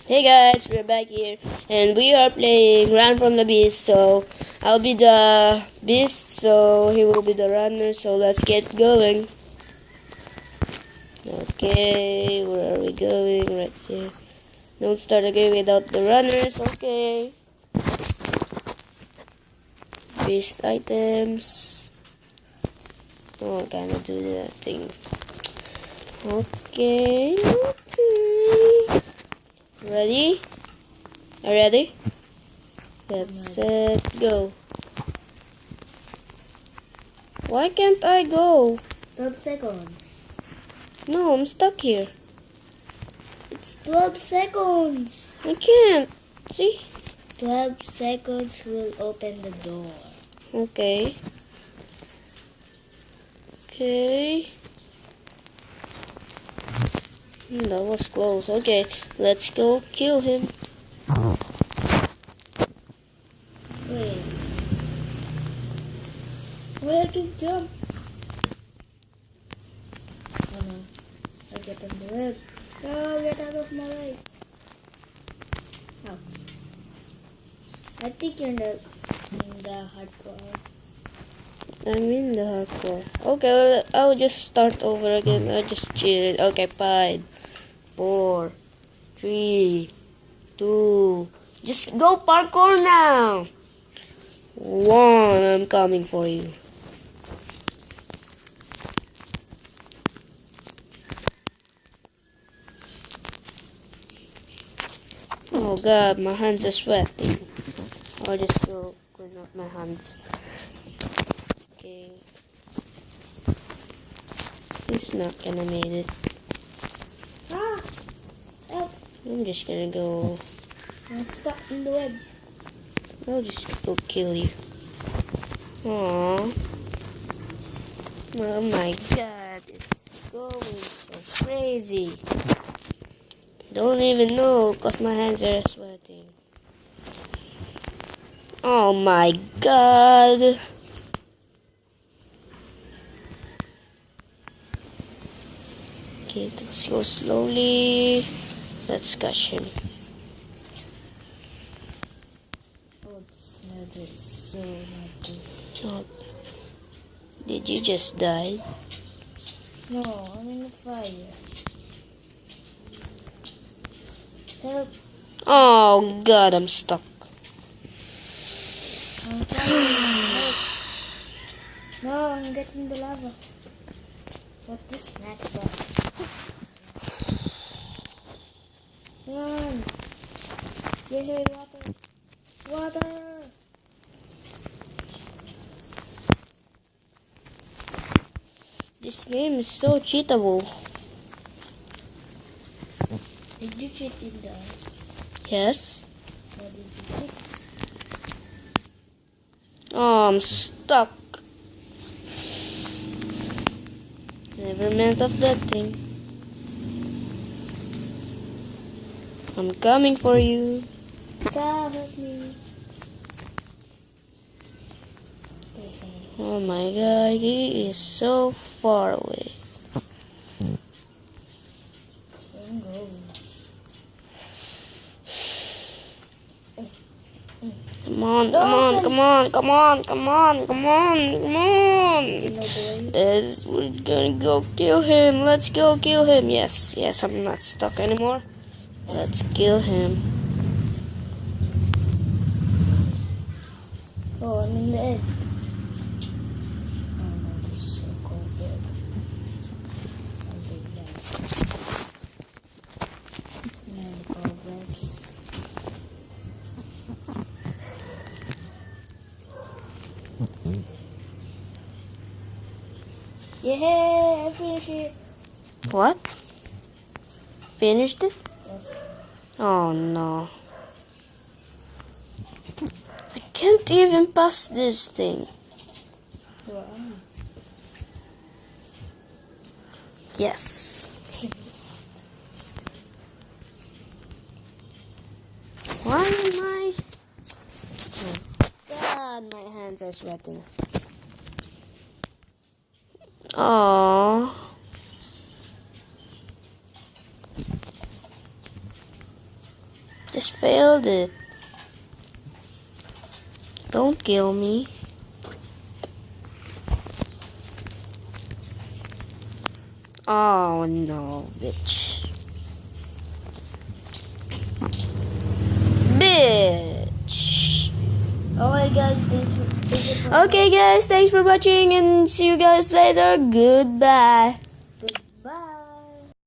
Hey guys, we're back here and we are playing Run from the Beast. So I'll be the beast, so he will be the runner. So let's get going. Okay, where are we going? Right here. Don't start a game without the runners. Okay. Beast items. Oh, I kind of do that thing. Okay. Ready? Are you ready? Let's set go. Why can't I go? 12 seconds. No, I'm stuck here. It's 12 seconds. I can't. See? 12 seconds will open the door. Okay. Okay. That was close. Okay, let's go kill him. Wait. Where I can jump? Oh no. I get on the web. No, get out of my way. Ow. I think you're not in the hardcore. I'm in the hardcore. Okay, I'll just start over again. I just cheated. Okay, 5, 4, 3, 2. Just go parkour now. 1. I'm coming for you. Oh god, my hands are sweating. I'll just go clean up my hands. Okay. He's not gonna make it. Ah! Help! I'm just gonna go. I'm stuck in the web. I'll just go kill you. Aww. Oh my god, it's going so crazy. Don't even know because my hands are sweating. Oh my god. Okay, let's go slowly. Let's catch him. Oh, this nether is so lucky. Oh, did you just die? No, I'm in the fire. Help! Oh god, I'm stuck. I'm trying to help. No, I'm getting the lava. What the snack box? Run! Yay, water! Water! This game is so cheatable. Did you cheat in the ice? Yes. What did you cheat? Oh, I'm stuck. Never meant of that thing. I'm coming for you. Stop, help me. Oh my god, he is so far away. Don't go. Come on, come on, come on, come on, come on, come on, come on. You know the way? We're gonna go kill him. Let's go kill him. Yes, yes, I'm not stuck anymore. Let's kill him. Oh, I'm in the end. Oh no, this is so cold there. I'll take that. And cobwebs. Yay! I finished it. What? Finished it? Yes. Oh no. I can't even pass this thing. Where am I? Yes. Why am I? Oh God, my hands are sweating. Oh. Just failed it. Don't kill me. Oh no, bitch. Bitch. Alright guys, Okay guys, thanks for watching and see you guys later. Goodbye.